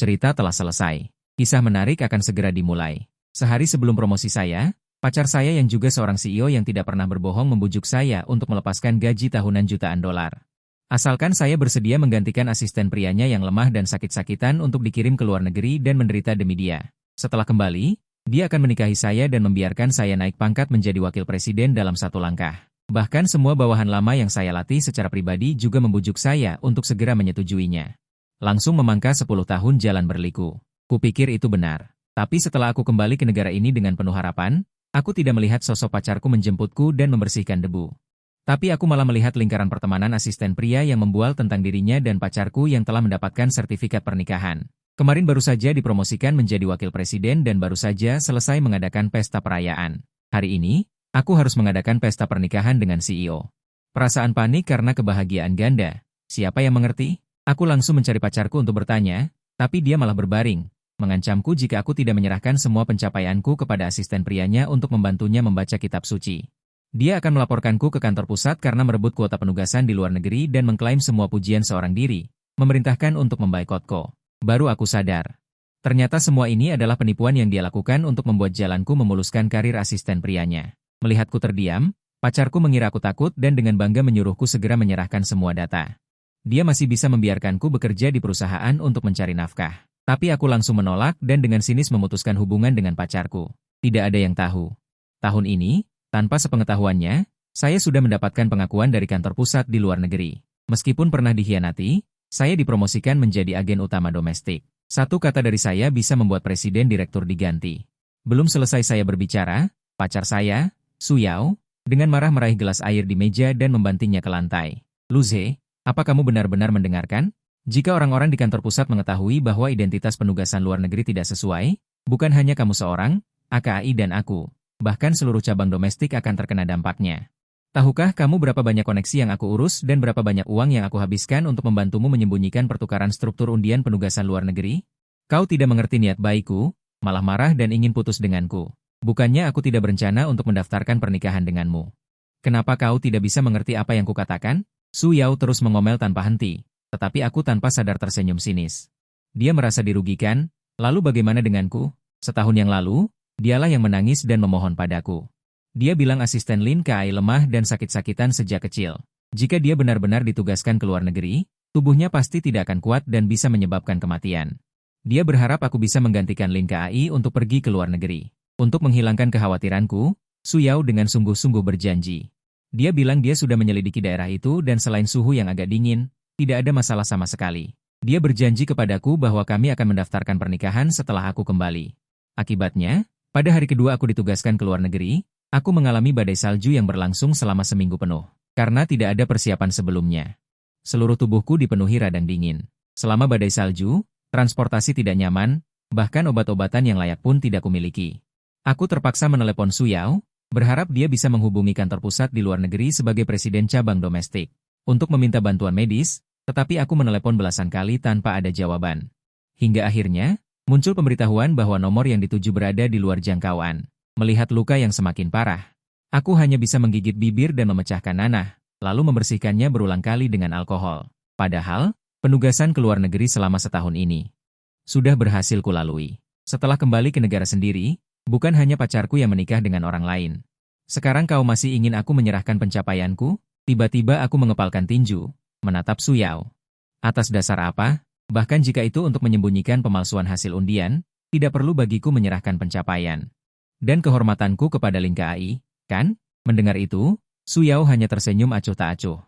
cerita telah selesai. Kisah menarik akan segera dimulai. Sehari sebelum promosi saya, pacar saya yang juga seorang CEO yang tidak pernah berbohong membujuk saya untuk melepaskan gaji tahunan jutaan dolar. Asalkan saya bersedia menggantikan asisten prianya yang lemah dan sakit-sakitan untuk dikirim ke luar negeri dan menderita demi dia. Setelah kembali, dia akan menikahi saya dan membiarkan saya naik pangkat menjadi wakil presiden dalam satu langkah. Bahkan semua bawahan lama yang saya latih secara pribadi juga membujuk saya untuk segera menyetujuinya. Langsung memangkas 10 tahun jalan berliku. Kupikir itu benar. Tapi setelah aku kembali ke negara ini dengan penuh harapan, aku tidak melihat sosok pacarku menjemputku dan membersihkan debu. Tapi aku malah melihat lingkaran pertemanan asisten pria yang membual tentang dirinya dan pacarku yang telah mendapatkan sertifikat pernikahan. Kemarin baru saja dipromosikan menjadi wakil presiden dan baru saja selesai mengadakan pesta perayaan. Hari ini, aku harus mengadakan pesta pernikahan dengan CEO. Perasaan panik karena kebahagiaan ganda. Siapa yang mengerti? Aku langsung mencari pacarku untuk bertanya, tapi dia malah berbaring, mengancamku jika aku tidak menyerahkan semua pencapaianku kepada asisten prianya untuk membantunya membaca kitab suci. Dia akan melaporkanku ke kantor pusat karena merebut kuota penugasan di luar negeri dan mengklaim semua pujian seorang diri, memerintahkan untuk memboikotku. Baru aku sadar. Ternyata semua ini adalah penipuan yang dia lakukan untuk membuat jalanku memuluskan karir asisten prianya. Melihatku terdiam, pacarku mengira aku takut dan dengan bangga menyuruhku segera menyerahkan semua data. Dia masih bisa membiarkanku bekerja di perusahaan untuk mencari nafkah. Tapi aku langsung menolak dan dengan sinis memutuskan hubungan dengan pacarku. Tidak ada yang tahu. Tahun ini, tanpa sepengetahuannya, saya sudah mendapatkan pengakuan dari kantor pusat di luar negeri. Meskipun pernah dikhianati, saya dipromosikan menjadi agen utama domestik. Satu kata dari saya bisa membuat presiden direktur diganti. Belum selesai saya berbicara, pacar saya, Su Yao, dengan marah meraih gelas air di meja dan membantingnya ke lantai. Luze, apa kamu benar-benar mendengarkan? Jika orang-orang di kantor pusat mengetahui bahwa identitas penugasan luar negeri tidak sesuai, bukan hanya kamu seorang, AKAI dan aku, bahkan seluruh cabang domestik akan terkena dampaknya. Tahukah kamu berapa banyak koneksi yang aku urus dan berapa banyak uang yang aku habiskan untuk membantumu menyembunyikan pertukaran struktur undian penugasan luar negeri? Kau tidak mengerti niat baikku, malah marah dan ingin putus denganku. Bukannya aku tidak berencana untuk mendaftarkan pernikahan denganmu. Kenapa kau tidak bisa mengerti apa yang kukatakan? Su Yao terus mengomel tanpa henti, tetapi aku tanpa sadar tersenyum sinis. Dia merasa dirugikan, lalu bagaimana denganku? Setahun yang lalu, dialah yang menangis dan memohon padaku. Dia bilang asisten Lin Kai lemah dan sakit-sakitan sejak kecil. Jika dia benar-benar ditugaskan ke luar negeri, tubuhnya pasti tidak akan kuat dan bisa menyebabkan kematian. Dia berharap aku bisa menggantikan Lin Kai untuk pergi ke luar negeri. Untuk menghilangkan kekhawatiranku, Su Yao dengan sungguh-sungguh berjanji. Dia bilang dia sudah menyelidiki daerah itu dan selain suhu yang agak dingin, tidak ada masalah sama sekali. Dia berjanji kepadaku bahwa kami akan mendaftarkan pernikahan setelah aku kembali. Akibatnya, pada hari kedua aku ditugaskan ke luar negeri, aku mengalami badai salju yang berlangsung selama seminggu penuh. Karena tidak ada persiapan sebelumnya. Seluruh tubuhku dipenuhi radang dingin. Selama badai salju, transportasi tidak nyaman, bahkan obat-obatan yang layak pun tidak kumiliki. Aku terpaksa menelepon Su Yao, berharap dia bisa menghubungi kantor pusat di luar negeri sebagai presiden cabang domestik, untuk meminta bantuan medis, tetapi aku menelepon belasan kali tanpa ada jawaban. Hingga akhirnya, muncul pemberitahuan bahwa nomor yang dituju berada di luar jangkauan. Melihat luka yang semakin parah, aku hanya bisa menggigit bibir dan memecahkan nanah, lalu membersihkannya berulang kali dengan alkohol. Padahal, penugasan ke luar negeri selama setahun ini sudah berhasil kulalui. Setelah kembali ke negara sendiri, bukan hanya pacarku yang menikah dengan orang lain. Sekarang kau masih ingin aku menyerahkan pencapaianku? Tiba-tiba aku mengepalkan tinju, menatap Su Yao. Atas dasar apa? Bahkan jika itu untuk menyembunyikan pemalsuan hasil undian, tidak perlu bagiku menyerahkan pencapaian. Dan kehormatanku kepada Lin Kai, kan? Mendengar itu, Su Yao hanya tersenyum acuh tak acuh.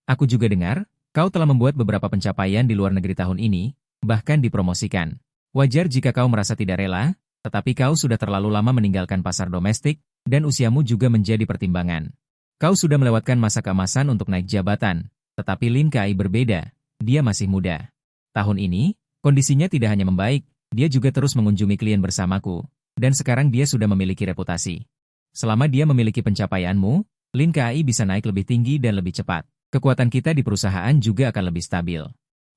Aku juga dengar, kau telah membuat beberapa pencapaian di luar negeri tahun ini, bahkan dipromosikan. Wajar jika kau merasa tidak rela, tetapi kau sudah terlalu lama meninggalkan pasar domestik, dan usiamu juga menjadi pertimbangan. Kau sudah melewatkan masa keemasan untuk naik jabatan, tetapi Lin Kai berbeda, dia masih muda. Tahun ini, kondisinya tidak hanya membaik, dia juga terus mengunjungi klien bersamaku, dan sekarang dia sudah memiliki reputasi. Selama dia memiliki pencapaianmu, Lin Kai bisa naik lebih tinggi dan lebih cepat. Kekuatan kita di perusahaan juga akan lebih stabil.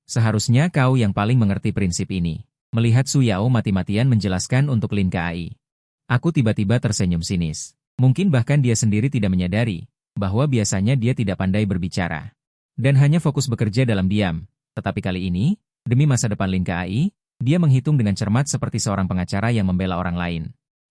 Seharusnya kau yang paling mengerti prinsip ini. Melihat Su Yao mati-matian menjelaskan untuk Lin Kai. Aku tiba-tiba tersenyum sinis. Mungkin bahkan dia sendiri tidak menyadari bahwa biasanya dia tidak pandai berbicara. Dan hanya fokus bekerja dalam diam. Tetapi kali ini, demi masa depan Lin Kai, Dia menghitung dengan cermat seperti seorang pengacara yang membela orang lain.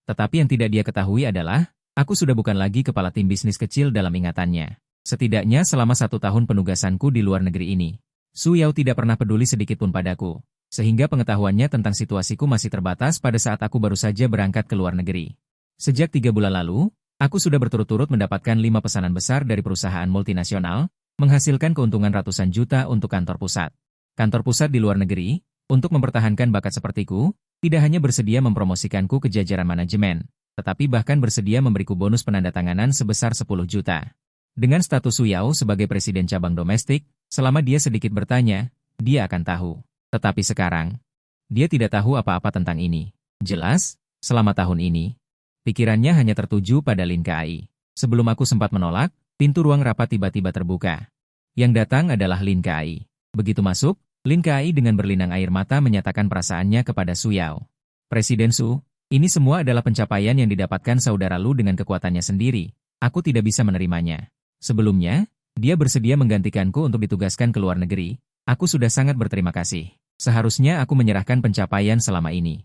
Tetapi yang tidak dia ketahui adalah, aku sudah bukan lagi kepala tim bisnis kecil dalam ingatannya. Setidaknya selama 1 tahun penugasanku di luar negeri ini, Su Yao tidak pernah peduli sedikitpun padaku, sehingga pengetahuannya tentang situasiku masih terbatas pada saat aku baru saja berangkat ke luar negeri. Sejak 3 bulan lalu, aku sudah berturut-turut mendapatkan 5 pesanan besar dari perusahaan multinasional, menghasilkan keuntungan ratusan juta untuk kantor pusat. Kantor pusat di luar negeri, untuk mempertahankan bakat sepertiku, tidak hanya bersedia mempromosikanku ke jajaran manajemen, tetapi bahkan bersedia memberiku bonus penandatanganan sebesar 10 juta. Dengan status Su Yao sebagai presiden cabang domestik, selama dia sedikit bertanya, dia akan tahu. Tetapi sekarang, dia tidak tahu apa-apa tentang ini. Jelas, selama tahun ini, pikirannya hanya tertuju pada Lin Kai. Sebelum aku sempat menolak, pintu ruang rapat tiba-tiba terbuka. Yang datang adalah Lin Kai. Begitu masuk, Lin Kai dengan berlinang air mata menyatakan perasaannya kepada Su Yao. Presiden Su, ini semua adalah pencapaian yang didapatkan saudara Lu dengan kekuatannya sendiri. Aku tidak bisa menerimanya. Sebelumnya, dia bersedia menggantikanku untuk ditugaskan ke luar negeri. Aku sudah sangat berterima kasih. Seharusnya aku menyerahkan pencapaian selama ini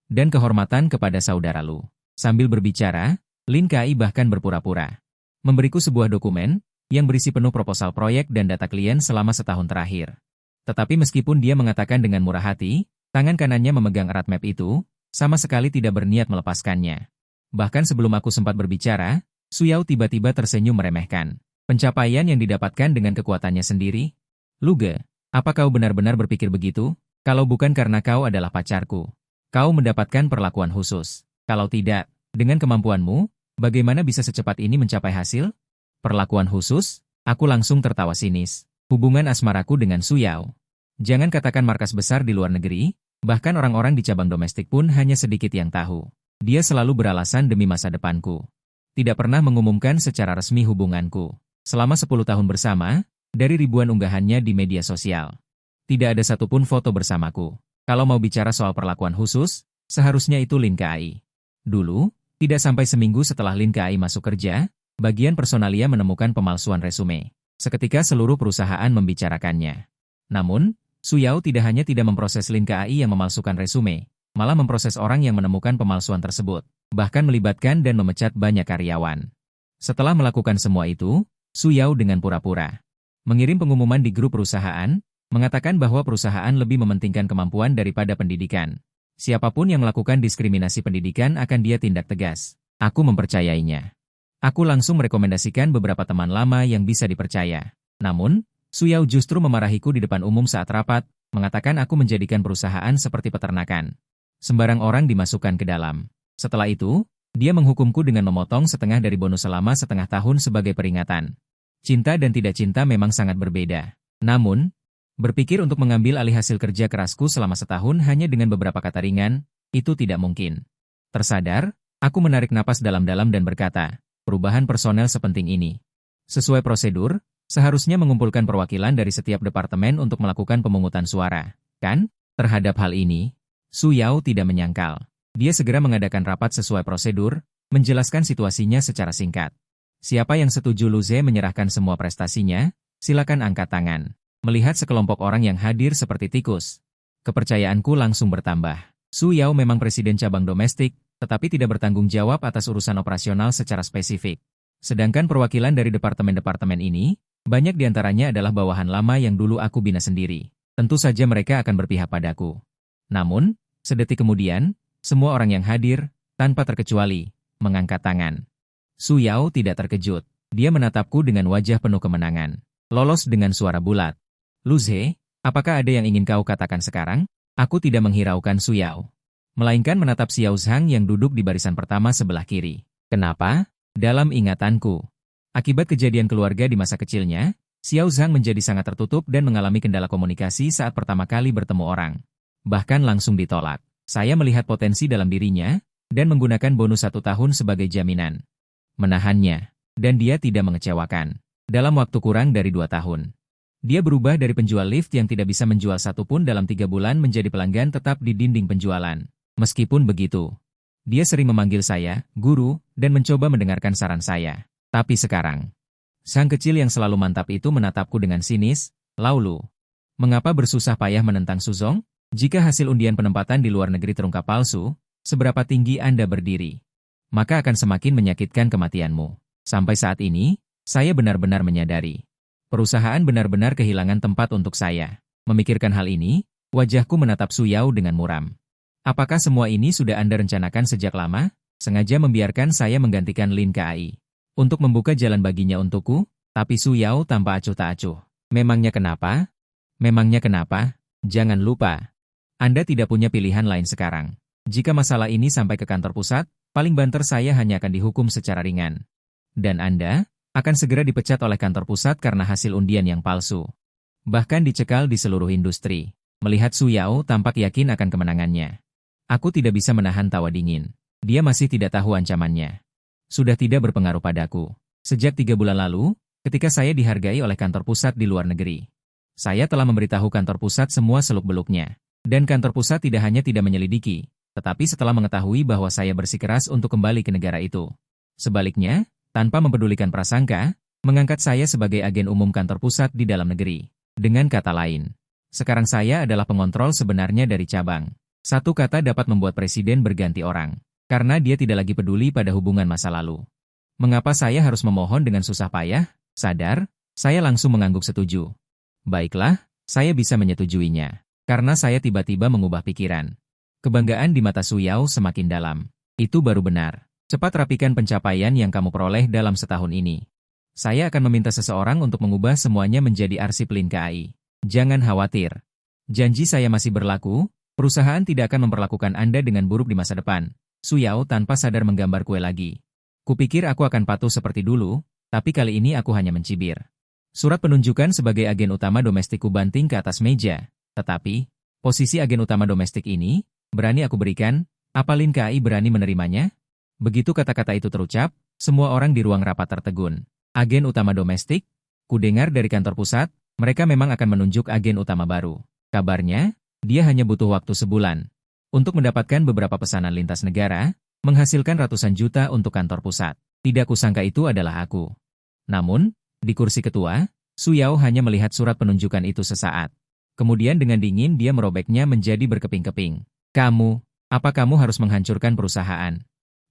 dan kehormatan kepada saudara Lu. Sambil berbicara, Lin Kai bahkan berpura-pura memberiku sebuah dokumen yang berisi penuh proposal proyek dan data klien selama setahun terakhir. Tetapi meskipun dia mengatakan dengan murah hati, tangan kanannya memegang erat map itu, sama sekali tidak berniat melepaskannya. Bahkan sebelum aku sempat berbicara, Su Yao tiba-tiba tersenyum meremehkan. Pencapaian yang didapatkan dengan kekuatannya sendiri? Luge, apa kau benar-benar berpikir begitu? Kalau bukan karena kau adalah pacarku, kau mendapatkan perlakuan khusus. Kalau tidak, dengan kemampuanmu, bagaimana bisa secepat ini mencapai hasil? Perlakuan khusus? Aku langsung tertawa sinis. Hubungan asmaraku dengan Su Yao. Jangan katakan markas besar di luar negeri, bahkan orang-orang di cabang domestik pun hanya sedikit yang tahu. Dia selalu beralasan demi masa depanku. Tidak pernah mengumumkan secara resmi hubunganku. Selama 10 tahun bersama, dari ribuan unggahannya di media sosial, tidak ada satupun foto bersamaku. Kalau mau bicara soal perlakuan khusus, seharusnya itu Lin Kai. Dulu, tidak sampai seminggu setelah Lin Kai masuk kerja, bagian personalia menemukan pemalsuan resume. Seketika seluruh perusahaan membicarakannya. Namun, Su Yao tidak hanya tidak memproses Lin Kai yang memalsukan resume, malah memproses orang yang menemukan pemalsuan tersebut, bahkan melibatkan dan memecat banyak karyawan. Setelah melakukan semua itu, Su Yao dengan pura-pura mengirim pengumuman di grup perusahaan, mengatakan bahwa perusahaan lebih mementingkan kemampuan daripada pendidikan. Siapapun yang melakukan diskriminasi pendidikan akan dia tindak tegas. Aku mempercayainya. Aku langsung merekomendasikan beberapa teman lama yang bisa dipercaya. Namun, Su Yao justru memarahiku di depan umum saat rapat, mengatakan aku menjadikan perusahaan seperti peternakan. Sembarang orang dimasukkan ke dalam. Setelah itu, dia menghukumku dengan memotong setengah dari bonus selama setengah tahun sebagai peringatan. Cinta dan tidak cinta memang sangat berbeda. Namun, berpikir untuk mengambil alih hasil kerja kerasku selama setahun hanya dengan beberapa kata ringan, itu tidak mungkin. Tersadar, aku menarik napas dalam-dalam dan berkata, perubahan personel sepenting ini. Sesuai prosedur, seharusnya mengumpulkan perwakilan dari setiap departemen untuk melakukan pemungutan suara, kan? Terhadap hal ini, Su Yao tidak menyangkal. Dia segera mengadakan rapat sesuai prosedur, menjelaskan situasinya secara singkat. Siapa yang setuju Luze menyerahkan semua prestasinya, silakan angkat tangan. Melihat sekelompok orang yang hadir seperti tikus, kepercayaanku langsung bertambah. Su Yao memang presiden cabang domestik, tetapi tidak bertanggung jawab atas urusan operasional secara spesifik. Sedangkan perwakilan dari departemen-departemen ini, banyak diantaranya adalah bawahan lama yang dulu aku bina sendiri. Tentu saja mereka akan berpihak padaku. Namun, sedetik kemudian, semua orang yang hadir, tanpa terkecuali, mengangkat tangan. Su Yao tidak terkejut. Dia menatapku dengan wajah penuh kemenangan. Lolos dengan suara bulat. Luze, apakah ada yang ingin kau katakan sekarang? Aku tidak menghiraukan Su Yao, melainkan menatap Xiao Zhang yang duduk di barisan pertama sebelah kiri. Kenapa? Dalam ingatanku, akibat kejadian keluarga di masa kecilnya, Xiao Zhang menjadi sangat tertutup dan mengalami kendala komunikasi saat pertama kali bertemu orang. Bahkan langsung ditolak. Saya melihat potensi dalam dirinya, dan menggunakan bonus 1 tahun sebagai jaminan. Menahannya, dan dia tidak mengecewakan. Dalam waktu kurang dari 2 tahun. Dia berubah dari penjual lift yang tidak bisa menjual satupun dalam 3 bulan menjadi pelanggan tetap di dinding penjualan. Meskipun begitu, dia sering memanggil saya, guru, dan mencoba mendengarkan saran saya. Tapi sekarang, sang kecil yang selalu mantap itu menatapku dengan sinis, Laulu. Mengapa bersusah payah menentang Suzong? Jika hasil undian penempatan di luar negeri terungkap palsu, seberapa tinggi Anda berdiri, maka akan semakin menyakitkan kematianmu. Sampai saat ini, saya benar-benar menyadari. Perusahaan benar-benar kehilangan tempat untuk saya. Memikirkan hal ini, wajahku menatap Su Yao dengan muram. Apakah semua ini sudah Anda rencanakan sejak lama? Sengaja membiarkan saya menggantikan Lin Kai untuk membuka jalan baginya untukku, tapi Su Yao tanpa acuh tak acuh. Memangnya kenapa? Memangnya kenapa? Jangan lupa, Anda tidak punya pilihan lain sekarang. Jika masalah ini sampai ke kantor pusat, paling banter saya hanya akan dihukum secara ringan. Dan Anda akan segera dipecat oleh kantor pusat karena hasil undian yang palsu. Bahkan dicekal di seluruh industri. Melihat Su Yao tampak yakin akan kemenangannya. Aku tidak bisa menahan tawa dingin. Dia masih tidak tahu ancamannya. Sudah tidak berpengaruh padaku. Sejak 3 bulan lalu, ketika saya dihargai oleh kantor pusat di luar negeri. Saya telah memberitahu kantor pusat semua seluk-beluknya. Dan kantor pusat tidak hanya tidak menyelidiki, tetapi setelah mengetahui bahwa saya bersikeras untuk kembali ke negara itu. Sebaliknya, tanpa mempedulikan prasangka, mengangkat saya sebagai agen umum kantor pusat di dalam negeri. Dengan kata lain, sekarang saya adalah pengontrol sebenarnya dari cabang. Satu kata dapat membuat presiden berganti orang. Karena dia tidak lagi peduli pada hubungan masa lalu. Mengapa saya harus memohon dengan susah payah? Sadar, saya langsung mengangguk setuju. Baiklah, saya bisa menyetujuinya. Karena saya tiba-tiba mengubah pikiran. Kebanggaan di mata Su Yao semakin dalam. Itu baru benar. Cepat rapikan pencapaian yang kamu peroleh dalam setahun ini. Saya akan meminta seseorang untuk mengubah semuanya menjadi arsip Lin Kai. Jangan khawatir. Janji saya masih berlaku, perusahaan tidak akan memperlakukan Anda dengan buruk di masa depan. Su Yao tanpa sadar menggambar kue lagi. Kupikir aku akan patuh seperti dulu, tapi kali ini aku hanya mencibir. Surat penunjukan sebagai agen utama domestikku banting ke atas meja. Tetapi, posisi agen utama domestik ini, berani aku berikan, apa Lin Kai berani menerimanya? Begitu kata-kata itu terucap, semua orang di ruang rapat tertegun. Agen utama domestik? Kudengar dari kantor pusat, mereka memang akan menunjuk agen utama baru. Kabarnya, dia hanya butuh waktu sebulan. Untuk mendapatkan beberapa pesanan lintas negara, menghasilkan ratusan juta untuk kantor pusat. Tidak kusangka itu adalah aku. Namun, di kursi ketua, Su Yao hanya melihat surat penunjukan itu sesaat. Kemudian dengan dingin dia merobeknya menjadi berkeping-keping. Apa kamu harus menghancurkan perusahaan?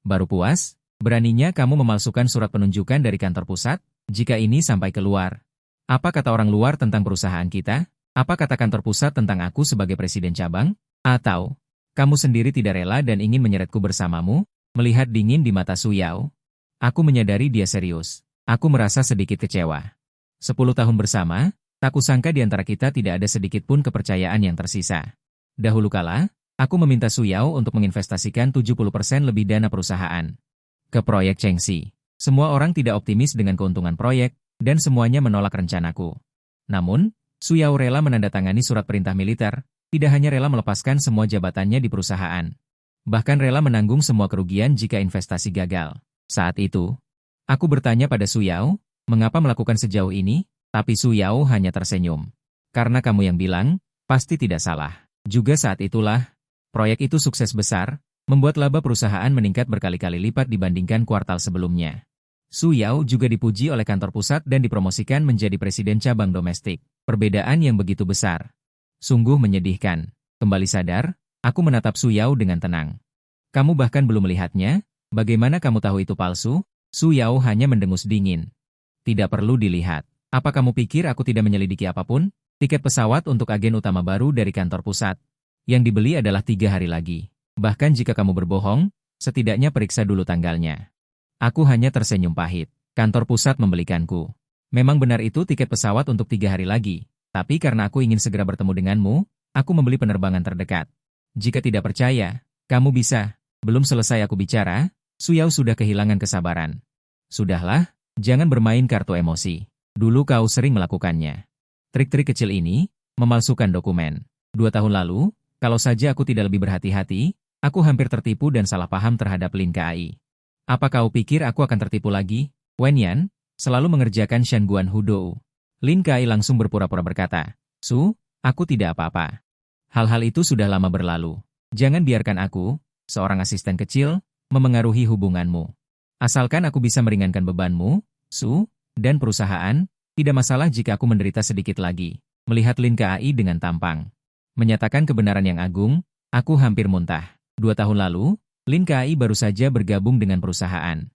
Baru puas? Beraninya kamu memalsukan surat penunjukan dari kantor pusat? Jika ini sampai keluar, apa kata orang luar tentang perusahaan kita? Apa kata kantor pusat tentang aku sebagai presiden cabang? Atau kamu sendiri tidak rela dan ingin menyeretku bersamamu? Melihat dingin di mata Su Yao, aku menyadari dia serius. Aku merasa sedikit kecewa. 10 tahun bersama, tak kusangka di antara kita tidak ada sedikit pun kepercayaan yang tersisa. Dahulu kala, aku meminta Su Yao untuk menginvestasikan 70% lebih dana perusahaan ke proyek Chengxi. Semua orang tidak optimis dengan keuntungan proyek, dan semuanya menolak rencanaku. Namun, Su Yao rela menandatangani surat perintah militer. Tidak hanya rela melepaskan semua jabatannya di perusahaan, bahkan rela menanggung semua kerugian jika investasi gagal. Saat itu, aku bertanya pada Su Yao, mengapa melakukan sejauh ini, tapi Su Yao hanya tersenyum. Karena kamu yang bilang, pasti tidak salah. Juga saat itulah, proyek itu sukses besar, membuat laba perusahaan meningkat berkali-kali lipat dibandingkan kuartal sebelumnya. Su Yao juga dipuji oleh kantor pusat dan dipromosikan menjadi presiden cabang domestik. Perbedaan yang begitu besar. Sungguh menyedihkan. Kembali sadar, aku menatap Su Yao dengan tenang. Kamu bahkan belum melihatnya? Bagaimana kamu tahu itu palsu? Su Yao hanya mendengus dingin. Tidak perlu dilihat. Apa kamu pikir aku tidak menyelidiki apapun? Tiket pesawat untuk agen utama baru dari kantor pusat. Yang dibeli adalah 3 hari lagi. Bahkan jika kamu berbohong, setidaknya periksa dulu tanggalnya. Aku hanya tersenyum pahit. Kantor pusat membelikanku. Memang benar itu tiket pesawat untuk 3 hari lagi. Tapi karena aku ingin segera bertemu denganmu, aku membeli penerbangan terdekat. Jika tidak percaya, kamu bisa. Belum selesai aku bicara, Su Yao sudah kehilangan kesabaran. Sudahlah, jangan bermain kartu emosi. Dulu kau sering melakukannya. Trik-trik kecil ini, memalsukan dokumen. 2 tahun lalu, kalau saja aku tidak lebih berhati-hati, aku hampir tertipu dan salah paham terhadap Lin Kai. Apa kau pikir aku akan tertipu lagi? Wen Yan selalu mengerjakan Shan Guan Hudou. Lin Kai langsung berpura-pura berkata, Su, aku tidak apa-apa. Hal-hal itu sudah lama berlalu. Jangan biarkan aku, seorang asisten kecil, memengaruhi hubunganmu. Asalkan aku bisa meringankan bebanmu, Su, dan perusahaan, tidak masalah jika aku menderita sedikit lagi. Melihat Lin Kai dengan tampang. Menyatakan kebenaran yang agung, aku hampir muntah. 2 tahun lalu, Lin Kai baru saja bergabung dengan perusahaan.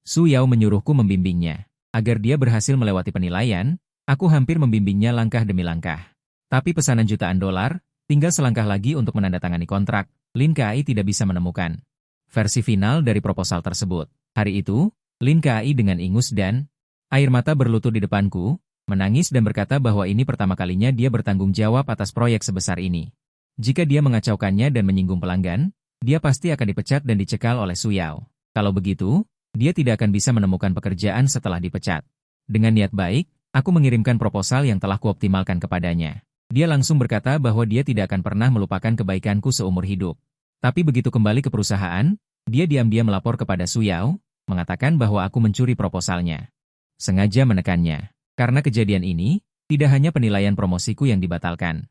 Su Yao menyuruhku membimbingnya. Agar dia berhasil melewati penilaian, aku hampir membimbingnya langkah demi langkah. Tapi pesanan jutaan dolar, tinggal selangkah lagi untuk menandatangani kontrak, Lin Kai tidak bisa menemukan versi final dari proposal tersebut. Hari itu, Lin Kai dengan ingus dan air mata berlutut di depanku, menangis dan berkata bahwa ini pertama kalinya dia bertanggung jawab atas proyek sebesar ini. Jika dia mengacaukannya dan menyinggung pelanggan, dia pasti akan dipecat dan dicekal oleh Su Yao. Kalau begitu, dia tidak akan bisa menemukan pekerjaan setelah dipecat. Dengan niat baik, aku mengirimkan proposal yang telah kuoptimalkan kepadanya. Dia langsung berkata bahwa dia tidak akan pernah melupakan kebaikanku seumur hidup. Tapi begitu kembali ke perusahaan, dia diam-diam melapor kepada Su Yao, mengatakan bahwa aku mencuri proposalnya. Sengaja menekannya. Karena kejadian ini, tidak hanya penilaian promosiku yang dibatalkan.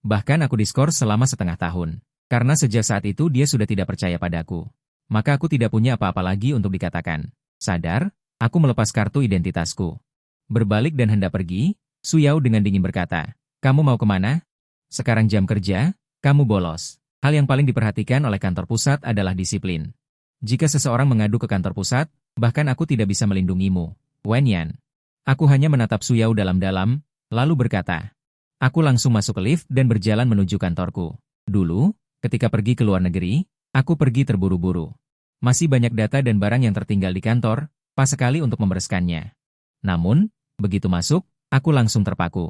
Bahkan aku diskors selama setengah tahun. Karena sejak saat itu dia sudah tidak percaya padaku. Maka aku tidak punya apa-apa lagi untuk dikatakan. Sadar, aku melepas kartu identitasku. Berbalik dan hendak pergi, Su Yao dengan dingin berkata, "Kamu mau kemana? Sekarang jam kerja, kamu bolos." Hal yang paling diperhatikan oleh kantor pusat adalah disiplin. Jika seseorang mengadu ke kantor pusat, bahkan aku tidak bisa melindungimu, Wen Yan. Aku hanya menatap Su Yao dalam-dalam, lalu berkata, "Aku langsung masuk ke lift dan berjalan menuju kantorku. Dulu, ketika pergi ke luar negeri, aku pergi terburu-buru. Masih banyak data dan barang yang tertinggal di kantor, pas sekali untuk membereskannya. Namun, begitu masuk, aku langsung terpaku.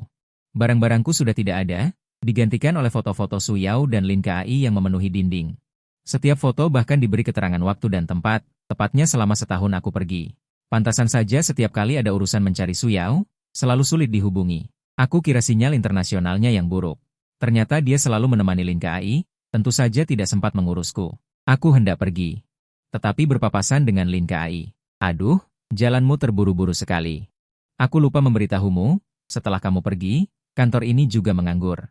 Barang-barangku sudah tidak ada, digantikan oleh foto-foto Su Yao dan Lin Kai yang memenuhi dinding. Setiap foto bahkan diberi keterangan waktu dan tempat, tepatnya selama setahun aku pergi. Pantasan saja setiap kali ada urusan mencari Su Yao, selalu sulit dihubungi. Aku kira sinyal internasionalnya yang buruk. Ternyata dia selalu menemani Lin Kai, tentu saja tidak sempat mengurusku. Aku hendak pergi. Tetapi berpapasan dengan Lin Kai. Aduh, jalanmu terburu-buru sekali. Aku lupa memberitahumu, setelah kamu pergi, kantor ini juga menganggur.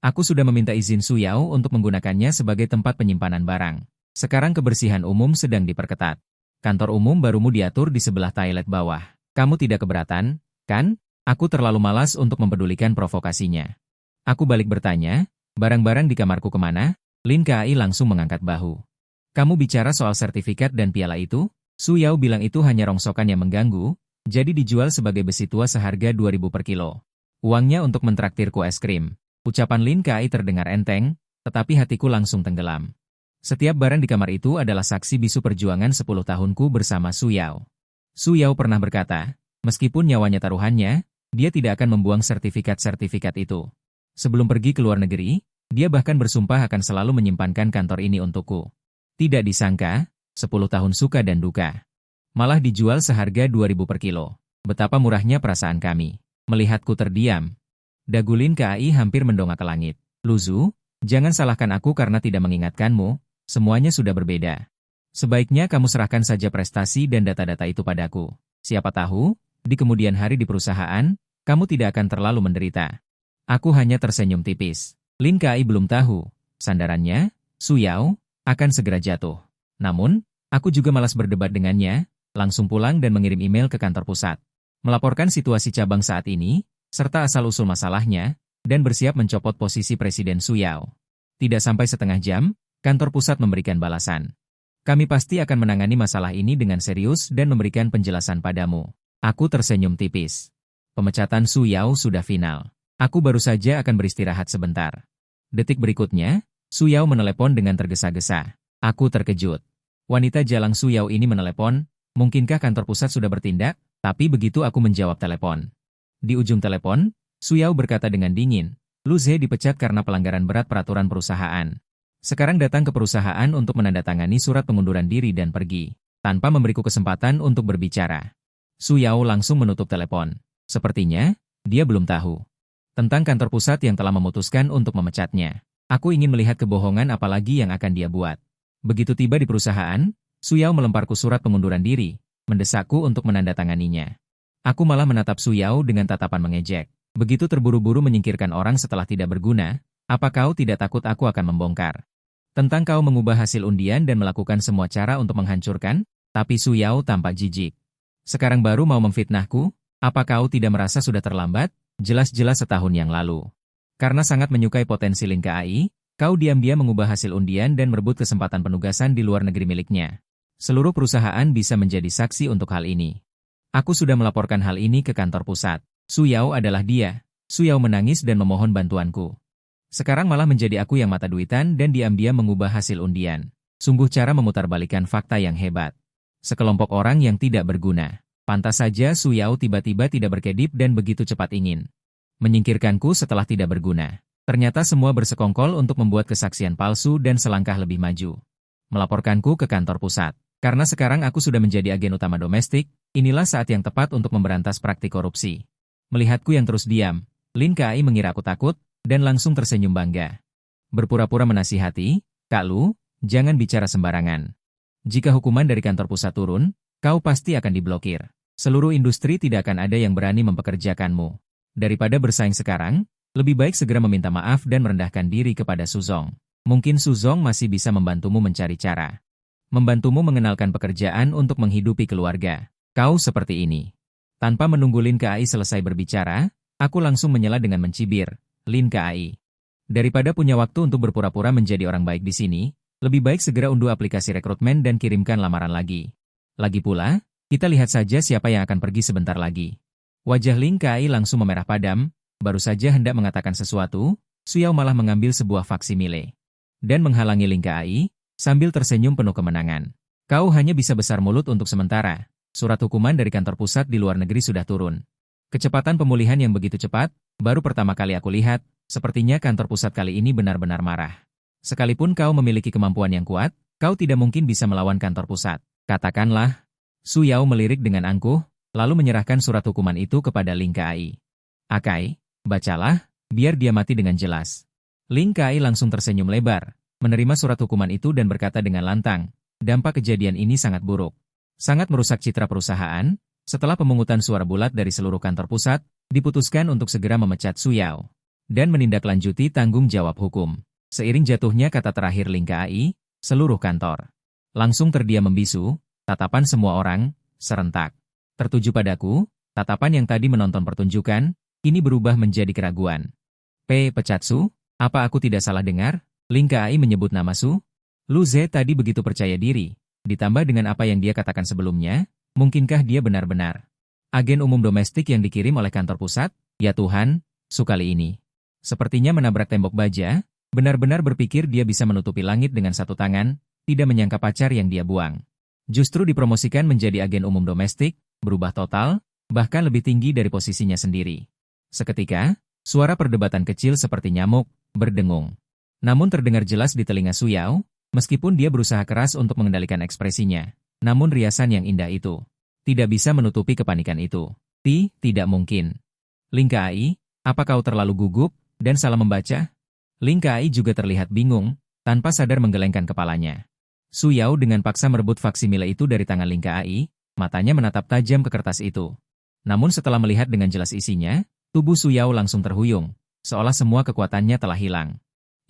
Aku sudah meminta izin Su Yao untuk menggunakannya sebagai tempat penyimpanan barang. Sekarang kebersihan umum sedang diperketat. Kantor umum barumu diatur di sebelah toilet bawah. Kamu tidak keberatan, kan? Aku terlalu malas untuk mempedulikan provokasinya. Aku balik bertanya, barang-barang di kamarku kemana? Lin Kai langsung mengangkat bahu. Kamu bicara soal sertifikat dan piala itu? Su Yao bilang itu hanya rongsokan yang mengganggu, jadi dijual sebagai besi tua seharga 2.000 per kilo. Uangnya untuk mentraktirku es krim. Ucapan Lin Kai terdengar enteng, tetapi hatiku langsung tenggelam. Setiap barang di kamar itu adalah saksi bisu perjuangan 10 tahunku bersama Su Yao. Su Yao pernah berkata, meskipun nyawanya taruhannya, dia tidak akan membuang sertifikat-sertifikat itu. Sebelum pergi ke luar negeri, dia bahkan bersumpah akan selalu menyimpankan kantor ini untukku. Tidak disangka, 10 tahun suka dan duka. Malah dijual seharga 2.000 per kilo. Betapa murahnya perasaan kami. Melihatku terdiam. Dagu Lin Kai hampir mendongak ke langit. Luzu, jangan salahkan aku karena tidak mengingatkanmu. Semuanya sudah berbeda. Sebaiknya kamu serahkan saja prestasi dan data-data itu padaku. Siapa tahu, di kemudian hari di perusahaan, kamu tidak akan terlalu menderita. Aku hanya tersenyum tipis. Lin Kai belum tahu, sandarannya, Su Yao, akan segera jatuh. Namun, aku juga malas berdebat dengannya, langsung pulang dan mengirim email ke kantor pusat. Melaporkan situasi cabang saat ini, serta asal-usul masalahnya, dan bersiap mencopot posisi Presiden Su Yao. Tidak sampai setengah jam, kantor pusat memberikan balasan. Kami pasti akan menangani masalah ini dengan serius dan memberikan penjelasan padamu. Aku tersenyum tipis. Pemecatan Su Yao sudah final. Aku baru saja akan beristirahat sebentar. Detik berikutnya, Su Yao menelepon dengan tergesa-gesa. Aku terkejut. Wanita jalang Su Yao ini menelepon, mungkinkah kantor pusat sudah bertindak? Tapi begitu aku menjawab telepon. Di ujung telepon, Su Yao berkata dengan dingin, Lu Ze dipecat karena pelanggaran berat peraturan perusahaan. Sekarang datang ke perusahaan untuk menandatangani surat pengunduran diri dan pergi, tanpa memberiku kesempatan untuk berbicara. Su Yao langsung menutup telepon. Sepertinya, dia belum tahu tentang kantor pusat yang telah memutuskan untuk memecatnya. Aku ingin melihat kebohongan apalagi yang akan dia buat. Begitu tiba di perusahaan, Su Yao melemparku surat pengunduran diri, mendesakku untuk menandatanganinya. Aku malah menatap Su Yao dengan tatapan mengejek. Begitu terburu-buru menyingkirkan orang setelah tidak berguna, apa kau tidak takut aku akan membongkar? Tentang kau mengubah hasil undian dan melakukan semua cara untuk menghancurkan, tapi Su Yao tampak jijik. Sekarang baru mau memfitnahku? Apa kau tidak merasa sudah terlambat? Jelas-jelas setahun yang lalu. Karena sangat menyukai potensi Lin Kai, kau diam-diam mengubah hasil undian dan merebut kesempatan penugasan di luar negeri miliknya. Seluruh perusahaan bisa menjadi saksi untuk hal ini. Aku sudah melaporkan hal ini ke kantor pusat. Su Yao adalah dia. Su Yao menangis dan memohon bantuanku. Sekarang malah menjadi aku yang mata duitan dan diam-diam mengubah hasil undian. Sungguh cara memutarbalikkan fakta yang hebat. Sekelompok orang yang tidak berguna. Pantas saja Su Yao tiba-tiba tidak berkedip dan begitu cepat ingin menyingkirkanku setelah tidak berguna. Ternyata semua bersekongkol untuk membuat kesaksian palsu dan selangkah lebih maju. Melaporkanku ke kantor pusat. Karena sekarang aku sudah menjadi agen utama domestik, inilah saat yang tepat untuk memberantas praktik korupsi. Melihatku yang terus diam, Lin Kai mengira aku takut, dan langsung tersenyum bangga. Berpura-pura menasihati, "Kak Lu, jangan bicara sembarangan. Jika hukuman dari kantor pusat turun, kau pasti akan diblokir. Seluruh industri tidak akan ada yang berani mempekerjakanmu. Daripada bersaing sekarang, lebih baik segera meminta maaf dan merendahkan diri kepada Suzong. Mungkin Suzong masih bisa membantumu mencari cara. Membantumu mengenalkan pekerjaan untuk menghidupi keluarga. Kau seperti ini." Tanpa menunggu Lin Kai selesai berbicara, aku langsung menyela dengan mencibir, "Lin Kai, daripada punya waktu untuk berpura-pura menjadi orang baik di sini, lebih baik segera unduh aplikasi rekrutmen dan kirimkan lamaran lagi. Lagi pula, kita lihat saja siapa yang akan pergi sebentar lagi." Wajah Lin Kai langsung memerah padam, baru saja hendak mengatakan sesuatu, Su Yao malah mengambil sebuah faksimile dan menghalangi Lin Kai, sambil tersenyum penuh kemenangan. "Kau hanya bisa besar mulut untuk sementara. Surat hukuman dari kantor pusat di luar negeri sudah turun. Kecepatan pemulihan yang begitu cepat, baru pertama kali aku lihat, sepertinya kantor pusat kali ini benar-benar marah. Sekalipun kau memiliki kemampuan yang kuat, kau tidak mungkin bisa melawan kantor pusat. Katakanlah." Su Yao melirik dengan angkuh, lalu menyerahkan surat hukuman itu kepada Lin Kai. "Akai, bacalah, biar dia mati dengan jelas." Lin Kai langsung tersenyum lebar, menerima surat hukuman itu dan berkata dengan lantang, "Dampak kejadian ini sangat buruk. Sangat merusak citra perusahaan. Setelah pemungutan suara bulat dari seluruh kantor pusat, diputuskan untuk segera memecat Su Yao dan menindaklanjuti tanggung jawab hukum." Seiring jatuhnya kata terakhir Lin Kai, seluruh kantor langsung terdiam membisu, tatapan semua orang serentak tertuju padaku. Tatapan yang tadi menonton pertunjukan, kini berubah menjadi keraguan. Pecat Su? Apa aku tidak salah dengar? Lin Kai menyebut nama Su? Lu Ze tadi begitu percaya diri, ditambah dengan apa yang dia katakan sebelumnya, mungkinkah dia benar-benar agen umum domestik yang dikirim oleh kantor pusat? Ya Tuhan, Su kali ini sepertinya menabrak tembok baja, benar-benar berpikir dia bisa menutupi langit dengan satu tangan, tidak menyangka pacar yang dia buang justru dipromosikan menjadi agen umum domestik, berubah total, bahkan lebih tinggi dari posisinya sendiri. Seketika, suara perdebatan kecil seperti nyamuk berdengung. Namun terdengar jelas di telinga Su Yao, meskipun dia berusaha keras untuk mengendalikan ekspresinya. Namun riasan yang indah itu tidak bisa menutupi kepanikan itu. Tidak mungkin. Lin Kai, apa kau terlalu gugup dan salah membaca? Lin Kai juga terlihat bingung, tanpa sadar menggelengkan kepalanya. Su Yao dengan paksa merebut faksimile itu dari tangan Lin Kai, matanya menatap tajam ke kertas itu. Namun setelah melihat dengan jelas isinya, tubuh Su Yao langsung terhuyung, seolah semua kekuatannya telah hilang.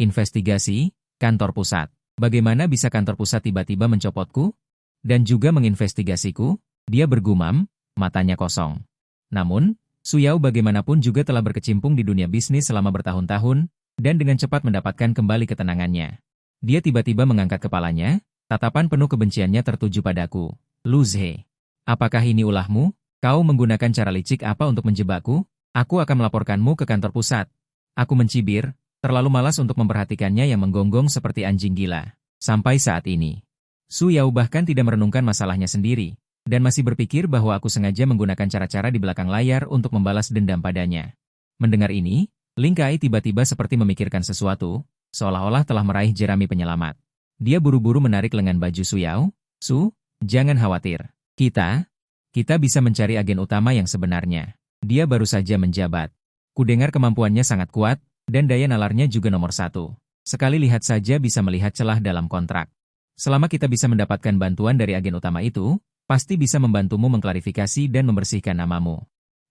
Investigasi, kantor pusat. Bagaimana bisa kantor pusat tiba-tiba mencopotku? Dan juga menginvestigasiku? Dia bergumam, matanya kosong. Namun, Su Yao bagaimanapun juga telah berkecimpung di dunia bisnis selama bertahun-tahun, dan dengan cepat mendapatkan kembali ketenangannya. Dia tiba-tiba mengangkat kepalanya, tatapan penuh kebenciannya tertuju padaku. Lu Ze, apakah ini ulahmu? Kau menggunakan cara licik apa untuk menjebakku? Aku akan melaporkanmu ke kantor pusat. Aku mencibir, terlalu malas untuk memperhatikannya yang menggonggong seperti anjing gila. Sampai saat ini, Su Yao bahkan tidak merenungkan masalahnya sendiri, dan masih berpikir bahwa aku sengaja menggunakan cara-cara di belakang layar untuk membalas dendam padanya. Mendengar ini, Lin Kai tiba-tiba seperti memikirkan sesuatu, seolah-olah telah meraih jerami penyelamat. Dia buru-buru menarik lengan baju Su Yao. "Su, jangan khawatir. Kita bisa mencari agen utama yang sebenarnya. Dia baru saja menjabat. Kudengar kemampuannya sangat kuat, dan daya nalarnya juga nomor 1. Sekali lihat saja bisa melihat celah dalam kontrak. Selama kita bisa mendapatkan bantuan dari agen utama itu, pasti bisa membantumu mengklarifikasi dan membersihkan namamu."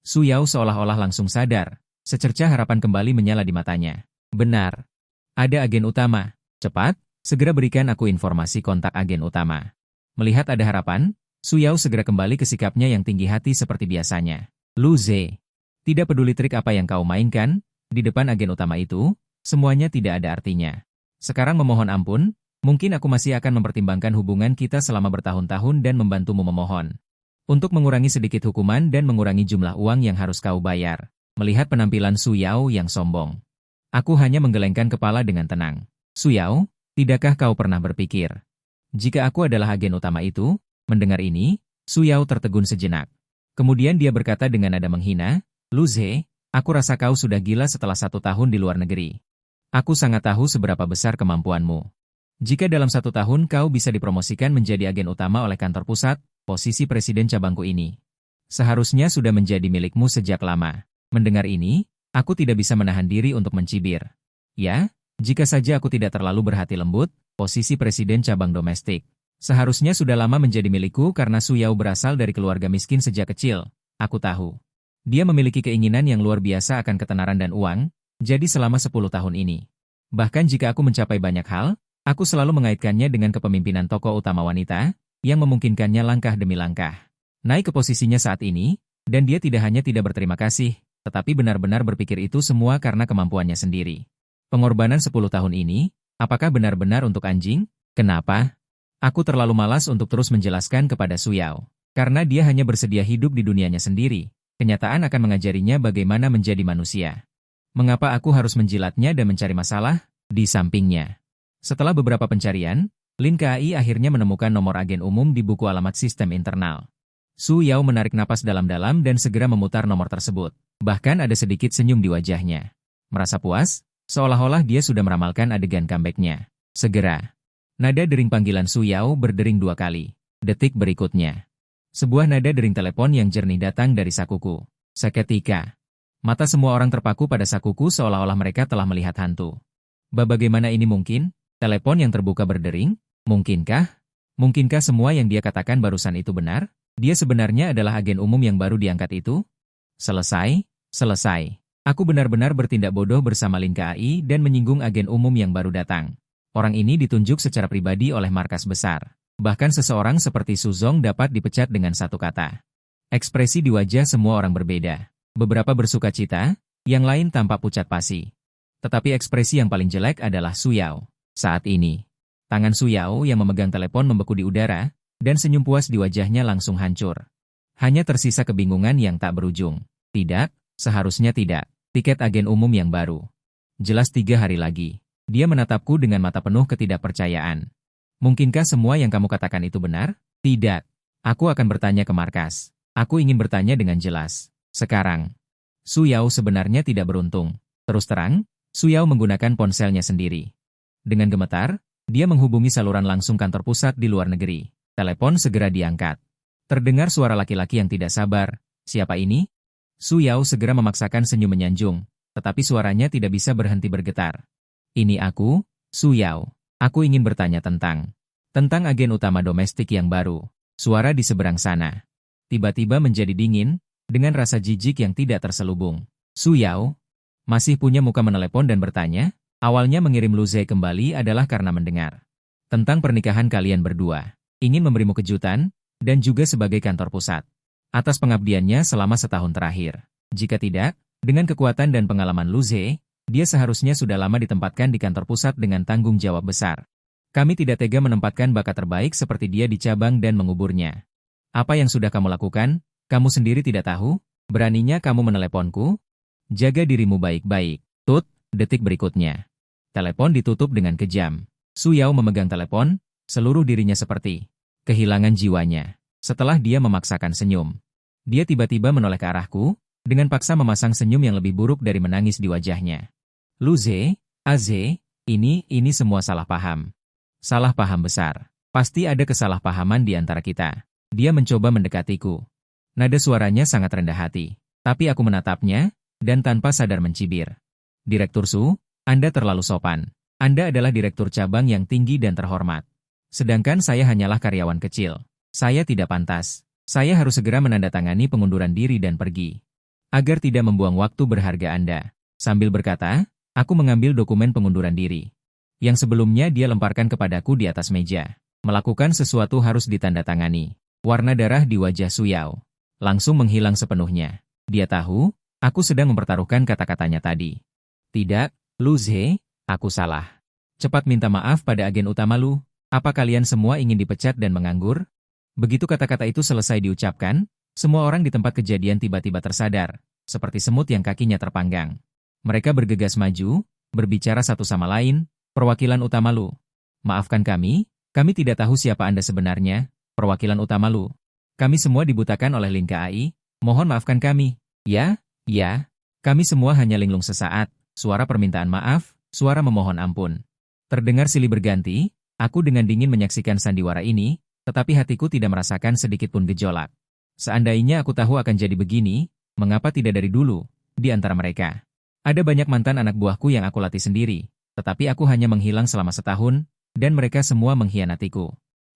Su Yao seolah-olah langsung sadar. Secercah harapan kembali menyala di matanya. "Benar. Ada agen utama. Cepat, segera berikan aku informasi kontak agen utama." Melihat ada harapan, Su Yao segera kembali ke sikapnya yang tinggi hati seperti biasanya. "Lu Ze, tidak peduli trik apa yang kau mainkan, Di depan agen utama itu, semuanya tidak ada artinya. Sekarang memohon ampun, mungkin aku masih akan mempertimbangkan hubungan kita selama bertahun-tahun dan membantumu memohon. Untuk mengurangi sedikit hukuman dan mengurangi jumlah uang yang harus kau bayar. Melihat penampilan Su Yao yang sombong, aku hanya menggelengkan kepala dengan tenang. Su Yao, tidakkah kau pernah berpikir jika aku adalah agen utama itu? Mendengar ini, Su Yao tertegun sejenak. Kemudian dia berkata dengan nada menghina, Lu Ze, aku rasa kau sudah gila setelah 1 tahun di luar negeri. Aku sangat tahu seberapa besar kemampuanmu. Jika dalam 1 tahun kau bisa dipromosikan menjadi agen utama oleh kantor pusat, posisi presiden cabangku ini seharusnya sudah menjadi milikmu sejak lama. Mendengar ini, aku tidak bisa menahan diri untuk mencibir. Ya, jika saja aku tidak terlalu berhati lembut, posisi presiden cabang domestik seharusnya sudah lama menjadi milikku karena Su Yao berasal dari keluarga miskin sejak kecil. Aku tahu. Dia memiliki keinginan yang luar biasa akan ketenaran dan uang, jadi selama 10 tahun ini. Bahkan jika aku mencapai banyak hal, aku selalu mengaitkannya dengan kepemimpinan tokoh utama wanita, yang memungkinkannya langkah demi langkah naik ke posisinya saat ini, dan dia tidak hanya tidak berterima kasih, tetapi benar-benar berpikir itu semua karena kemampuannya sendiri. Pengorbanan 10 tahun ini, apakah benar-benar untuk anjing? Kenapa? Aku terlalu malas untuk terus menjelaskan kepada Su Yao. Karena dia hanya bersedia hidup di dunianya sendiri. Kenyataan akan mengajarinya bagaimana menjadi manusia. Mengapa aku harus menjilatnya dan mencari masalah? Di sampingnya. Setelah beberapa pencarian, Lin Kai akhirnya menemukan nomor agen umum di buku alamat sistem internal. Su Yao menarik napas dalam-dalam dan segera memutar nomor tersebut. Bahkan ada sedikit senyum di wajahnya. Merasa puas, seolah-olah dia sudah meramalkan adegan comeback-nya. Segera. Nada dering panggilan Su Yao berdering 2 kali. Detik berikutnya. Sebuah nada dering telepon yang jernih datang dari sakuku. Seketika. Mata semua orang terpaku pada sakuku seolah-olah mereka telah melihat hantu. Bagaimana ini mungkin? Telepon yang terbuka berdering? Mungkinkah? Mungkinkah semua yang dia katakan barusan itu benar? Dia sebenarnya adalah agen umum yang baru diangkat itu? Selesai. Aku benar-benar bertindak bodoh bersama Lin Kai dan menyinggung agen umum yang baru datang. Orang ini ditunjuk secara pribadi oleh markas besar. Bahkan seseorang seperti Su Zong dapat dipecat dengan 1 kata. Ekspresi di wajah semua orang berbeda. Beberapa bersuka cita, yang lain tampak pucat pasi. Tetapi ekspresi yang paling jelek adalah Su Yao. Saat ini, tangan Su Yao yang memegang telepon membeku di udara, dan senyum puas di wajahnya langsung hancur. Hanya tersisa kebingungan yang tak berujung. Tidak, seharusnya tidak. Tiket agen umum yang baru. Jelas 3 hari lagi. Dia menatapku dengan mata penuh ketidakpercayaan. Mungkinkah semua yang kamu katakan itu benar? Tidak. Aku akan bertanya ke markas. Aku ingin bertanya dengan jelas. Sekarang. Su Yao sebenarnya tidak beruntung. Terus terang, Su Yao menggunakan ponselnya sendiri. Dengan gemetar, dia menghubungi saluran langsung kantor pusat di luar negeri. Telepon segera diangkat. Terdengar suara laki-laki yang tidak sabar. Siapa ini? Su Yao segera memaksakan senyum menyanjung, tetapi suaranya tidak bisa berhenti bergetar. Ini aku, Su Yao. Aku ingin bertanya tentang agen utama domestik yang baru. Suara di seberang sana tiba-tiba menjadi dingin, dengan rasa jijik yang tidak terselubung. Su Yao masih punya muka menelepon dan bertanya, awalnya mengirim Lu Ze kembali adalah karena mendengar tentang pernikahan kalian berdua. Ingin memberimu kejutan, dan juga sebagai kantor pusat. Atas pengabdiannya selama 1 tahun terakhir. Jika tidak, dengan kekuatan dan pengalaman Lu Ze, dia seharusnya sudah lama ditempatkan di kantor pusat dengan tanggung jawab besar. Kami tidak tega menempatkan bakat terbaik seperti dia di cabang dan menguburnya. Apa yang sudah kamu lakukan? Kamu sendiri tidak tahu? Beraninya kamu meneleponku? Jaga dirimu baik-baik. Tut, detik berikutnya. Telepon ditutup dengan kejam. Su Yao memegang telepon, seluruh dirinya seperti kehilangan jiwanya. Setelah dia memaksakan senyum, dia tiba-tiba menoleh ke arahku, dengan paksa memasang senyum yang lebih buruk dari menangis di wajahnya. Lu Ze, Aze, ini semua salah paham. Salah paham besar. Pasti ada kesalahpahaman di antara kita. Dia mencoba mendekatiku. Nada suaranya sangat rendah hati. Tapi aku menatapnya, dan tanpa sadar mencibir. Direktur Su, Anda terlalu sopan. Anda adalah direktur cabang yang tinggi dan terhormat. Sedangkan saya hanyalah karyawan kecil. Saya tidak pantas. Saya harus segera menandatangani pengunduran diri dan pergi. Agar tidak membuang waktu berharga Anda. Sambil berkata, aku mengambil dokumen pengunduran diri. Yang sebelumnya dia lemparkan kepadaku di atas meja. Melakukan sesuatu harus ditandatangani. Warna darah di wajah Su Yao langsung menghilang sepenuhnya. Dia tahu, aku sedang mempertaruhkan kata-katanya tadi. Tidak, Lu Zhe, aku salah. Cepat minta maaf pada agen utama Lu. Apa kalian semua ingin dipecat dan menganggur? Begitu kata-kata itu selesai diucapkan, semua orang di tempat kejadian tiba-tiba tersadar, seperti semut yang kakinya terpanggang. Mereka bergegas maju, berbicara satu sama lain, perwakilan utama Lu. Maafkan kami tidak tahu siapa Anda sebenarnya, perwakilan utama Lu. Kami semua dibutakan oleh Lin Kai, mohon maafkan kami. Ya, kami semua hanya linglung sesaat, suara permintaan maaf, suara memohon ampun. Terdengar silih berganti, aku dengan dingin menyaksikan sandiwara ini, tetapi hatiku tidak merasakan sedikit pun gejolak. Seandainya aku tahu akan jadi begini, mengapa tidak dari dulu, di antara mereka? Ada banyak mantan anak buahku yang aku latih sendiri, tetapi aku hanya menghilang selama setahun, dan mereka semua mengkhianatiku.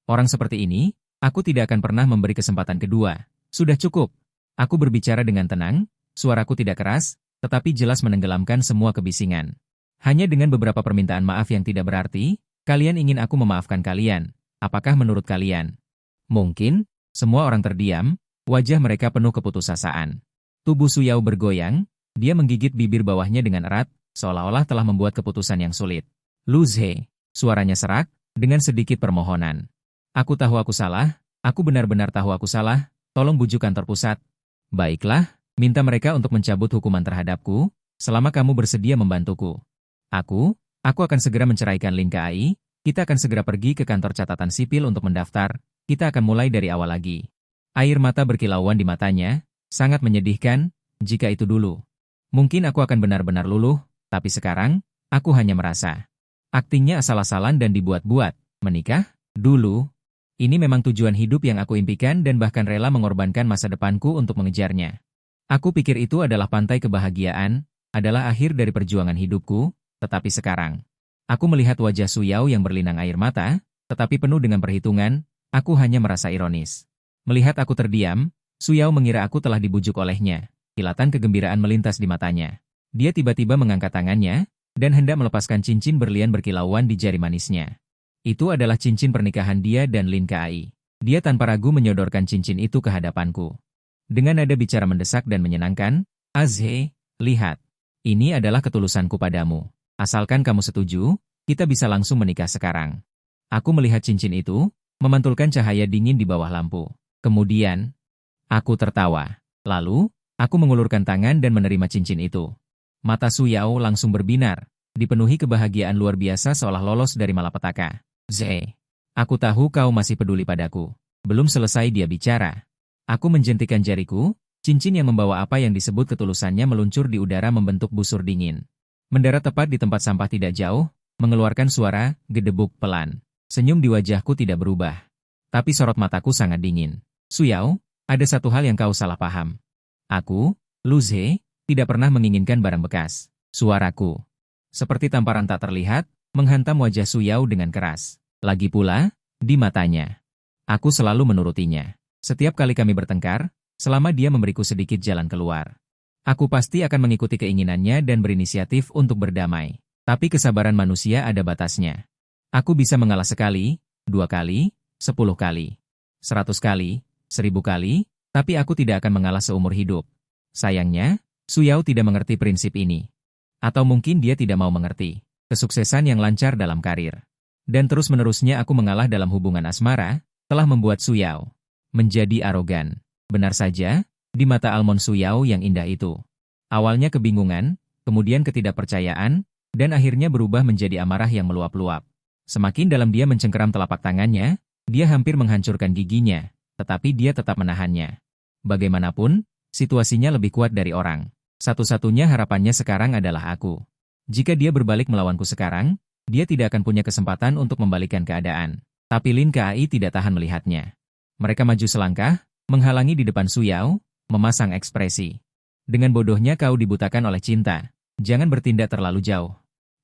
Orang seperti ini, aku tidak akan pernah memberi kesempatan kedua. Sudah cukup. Aku berbicara dengan tenang, suaraku tidak keras, tetapi jelas menenggelamkan semua kebisingan. Hanya dengan beberapa permintaan maaf yang tidak berarti, kalian ingin aku memaafkan kalian. Apakah menurut kalian? Mungkin, semua orang terdiam, wajah mereka penuh keputusasaan. Tubuh Su Yao bergoyang, dia menggigit bibir bawahnya dengan erat, seolah-olah telah membuat keputusan yang sulit. Lu Zhe, suaranya serak, dengan sedikit permohonan. Aku tahu aku salah, aku benar-benar tahu aku salah, tolong bujuk kantor pusat. Baiklah, minta mereka untuk mencabut hukuman terhadapku, selama kamu bersedia membantuku. Aku akan segera menceraikan Lin Kai. Kita akan segera pergi ke kantor catatan sipil untuk mendaftar, kita akan mulai dari awal lagi. Air mata berkilauan di matanya, sangat menyedihkan, jika itu dulu. Mungkin aku akan benar-benar luluh, tapi sekarang, aku hanya merasa. Aktingnya asal-asalan dan dibuat-buat, menikah, dulu. Ini memang tujuan hidup yang aku impikan dan bahkan rela mengorbankan masa depanku untuk mengejarnya. Aku pikir itu adalah pantai kebahagiaan, adalah akhir dari perjuangan hidupku, tetapi sekarang. Aku melihat wajah Su Yao yang berlinang air mata, tetapi penuh dengan perhitungan, aku hanya merasa ironis. Melihat aku terdiam, Su Yao mengira aku telah dibujuk olehnya. Kilatan kegembiraan melintas di matanya. Dia tiba-tiba mengangkat tangannya, dan hendak melepaskan cincin berlian berkilauan di jari manisnya. Itu adalah cincin pernikahan dia dan Lin Kai. Dia tanpa ragu menyodorkan cincin itu ke hadapanku. Dengan nada bicara mendesak dan menyenangkan, Azhe, lihat. Ini adalah ketulusanku padamu. Asalkan kamu setuju, kita bisa langsung menikah sekarang. Aku melihat cincin itu, memantulkan cahaya dingin di bawah lampu. Kemudian, aku tertawa. Lalu, aku mengulurkan tangan dan menerima cincin itu. Mata Su Yao langsung berbinar, dipenuhi kebahagiaan luar biasa seolah lolos dari malapetaka. Zhe, aku tahu kau masih peduli padaku. Belum selesai dia bicara. Aku menjentikan jariku, cincin yang membawa apa yang disebut ketulusannya meluncur di udara membentuk busur dingin. Mendarat tepat di tempat sampah tidak jauh, mengeluarkan suara gedebuk pelan. Senyum di wajahku tidak berubah. Tapi sorot mataku sangat dingin. Su Yao, ada satu hal yang kau salah paham. Aku, Lu Zhe, tidak pernah menginginkan barang bekas. Suaraku, seperti tamparan tak terlihat, menghantam wajah Su Yao dengan keras. Lagi pula, di matanya. Aku selalu menurutinya. Setiap kali kami bertengkar, selama dia memberiku sedikit jalan keluar. Aku pasti akan mengikuti keinginannya dan berinisiatif untuk berdamai. Tapi kesabaran manusia ada batasnya. Aku bisa mengalah sekali, 2 kali, 10 kali, 100 kali, 1000 kali, tapi aku tidak akan mengalah seumur hidup. Sayangnya, Su Yao tidak mengerti prinsip ini. Atau mungkin dia tidak mau mengerti. Kesuksesan yang lancar dalam karir. Dan terus-menerusnya aku mengalah dalam hubungan asmara, telah membuat Su Yao menjadi arogan. Benar saja, di mata Almond Su Yao yang indah itu. Awalnya kebingungan, kemudian ketidakpercayaan, dan akhirnya berubah menjadi amarah yang meluap-luap. Semakin dalam dia mencengkeram telapak tangannya, dia hampir menghancurkan giginya, tetapi dia tetap menahannya. Bagaimanapun, situasinya lebih kuat dari orang. Satu-satunya harapannya sekarang adalah aku. Jika dia berbalik melawanku sekarang, dia tidak akan punya kesempatan untuk membalikkan keadaan. Tapi Lin Kai tidak tahan melihatnya. Mereka maju selangkah, menghalangi di depan Su Yao, memasang ekspresi. Dengan bodohnya kau dibutakan oleh cinta. Jangan bertindak terlalu jauh.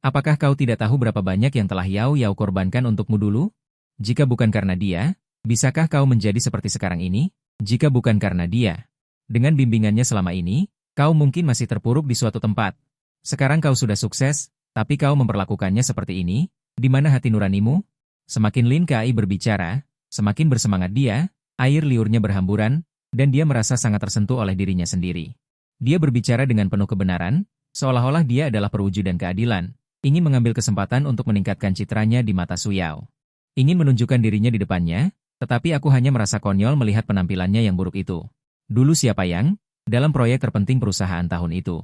Apakah kau tidak tahu berapa banyak yang telah Yao korbankan untukmu dulu? Jika bukan karena dia, bisakah kau menjadi seperti sekarang ini? Jika bukan karena dia, dengan bimbingannya selama ini, kau mungkin masih terpuruk di suatu tempat. Sekarang kau sudah sukses, tapi kau memperlakukannya seperti ini, di mana hati nuranimu? Semakin Lin Kai berbicara, semakin bersemangat dia, air liurnya berhamburan, dan dia merasa sangat tersentuh oleh dirinya sendiri. Dia berbicara dengan penuh kebenaran, Seolah-olah dia adalah perwujudan keadilan, ingin mengambil kesempatan untuk meningkatkan citranya di mata Su Yao. Ingin menunjukkan dirinya di depannya, tetapi aku hanya merasa konyol melihat penampilannya yang buruk itu. Dulu siapa yang, dalam proyek terpenting perusahaan tahun itu,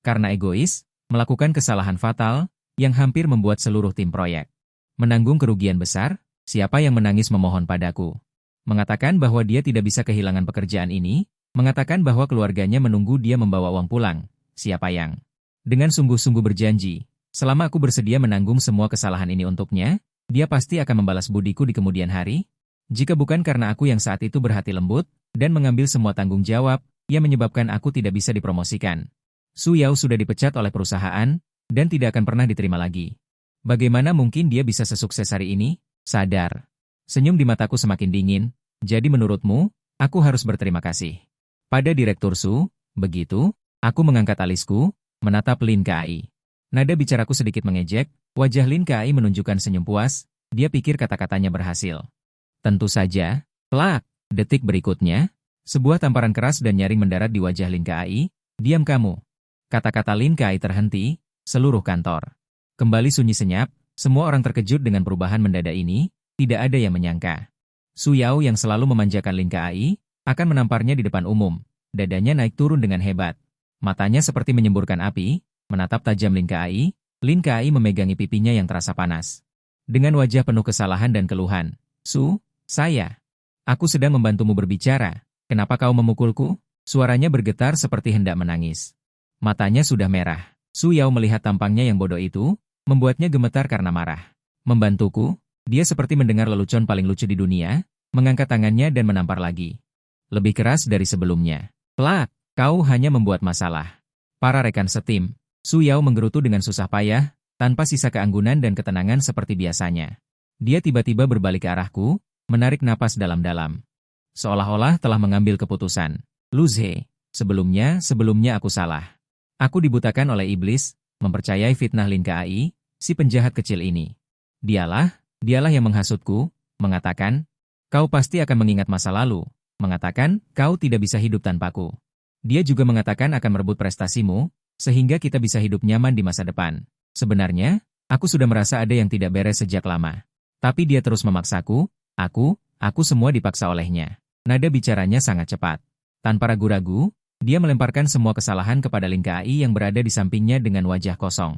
karena egois, melakukan kesalahan fatal, yang hampir membuat seluruh tim proyek menanggung kerugian besar, siapa yang menangis memohon padaku. Mengatakan bahwa dia tidak bisa kehilangan pekerjaan ini, mengatakan bahwa keluarganya menunggu dia membawa uang pulang, siapa yang dengan sungguh-sungguh berjanji, selama aku bersedia menanggung semua kesalahan ini untuknya, dia pasti akan membalas budiku di kemudian hari? Jika bukan karena aku yang saat itu berhati lembut, dan mengambil semua tanggung jawab, yang menyebabkan aku tidak bisa dipromosikan. Su Yao sudah dipecat oleh perusahaan, dan tidak akan pernah diterima lagi. Bagaimana mungkin dia bisa sesukses hari ini? Sadar. Senyum di mataku semakin dingin, jadi menurutmu, aku harus berterima kasih pada Direktur Su, begitu? Aku mengangkat alisku, menatap Lin Kai. Nada bicaraku sedikit mengejek, wajah Lin Kai menunjukkan senyum puas, dia pikir kata-katanya berhasil. Tentu saja, plak, detik berikutnya, sebuah tamparan keras dan nyaring mendarat di wajah Lin Kai, diam kamu. Kata-kata Lin Kai terhenti, seluruh kantor kembali sunyi senyap, semua orang terkejut dengan perubahan mendadak ini, tidak ada yang menyangka. Su Yao yang selalu memanjakan Lin Kai, akan menamparnya di depan umum, dadanya naik turun dengan hebat. Matanya seperti menyemburkan api, menatap tajam Lin Kai memegangi pipinya yang terasa panas. Dengan wajah penuh kesalahan dan keluhan, Su, aku sedang membantumu berbicara, kenapa kau memukulku? Suaranya bergetar seperti hendak menangis. Matanya sudah merah. Su Yao melihat tampangnya yang bodoh itu, membuatnya gemetar karena marah. Membantuku? Dia seperti mendengar lelucon paling lucu di dunia, mengangkat tangannya dan menampar lagi. Lebih keras dari sebelumnya. Plak, kau hanya membuat masalah. Para rekan setim, Su Yao menggerutu dengan susah payah, tanpa sisa keanggunan dan ketenangan seperti biasanya. Dia tiba-tiba berbalik ke arahku, menarik napas dalam-dalam. Seolah-olah telah mengambil keputusan. Luze, sebelumnya aku salah. Aku dibutakan oleh iblis, mempercayai fitnah Lin Kai, si penjahat kecil ini. Dialah yang menghasutku, mengatakan, kau pasti akan mengingat masa lalu, mengatakan, kau tidak bisa hidup tanpaku. Dia juga mengatakan akan merebut prestasimu, sehingga kita bisa hidup nyaman di masa depan. Sebenarnya, aku sudah merasa ada yang tidak beres sejak lama. Tapi dia terus memaksaku, aku semua dipaksa olehnya. Nada bicaranya sangat cepat. Tanpa ragu-ragu, dia melemparkan semua kesalahan kepada Lin Kai yang berada di sampingnya dengan wajah kosong.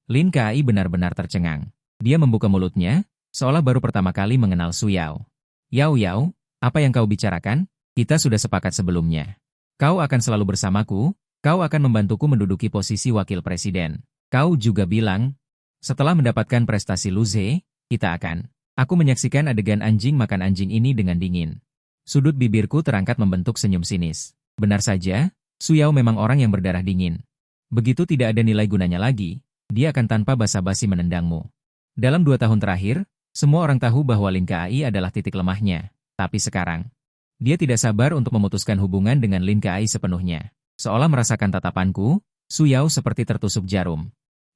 Lin Kai benar-benar tercengang. Dia membuka mulutnya, seolah baru pertama kali mengenal Su Yao. Yao, apa yang kau bicarakan? Kita sudah sepakat sebelumnya. Kau akan selalu bersamaku, kau akan membantuku menduduki posisi wakil presiden. Kau juga bilang, setelah mendapatkan prestasi Luze, kita akan. Aku menyaksikan adegan anjing makan anjing ini dengan dingin. Sudut bibirku terangkat membentuk senyum sinis. Benar saja, Su Yao memang orang yang berdarah dingin. Begitu tidak ada nilai gunanya lagi, dia akan tanpa basa-basi menendangmu. Dalam 2 tahun terakhir, semua orang tahu bahwa Lin Kai adalah titik lemahnya. Tapi sekarang, dia tidak sabar untuk memutuskan hubungan dengan Lin Kai sepenuhnya. Seolah merasakan tatapanku, Su Yao seperti tertusuk jarum.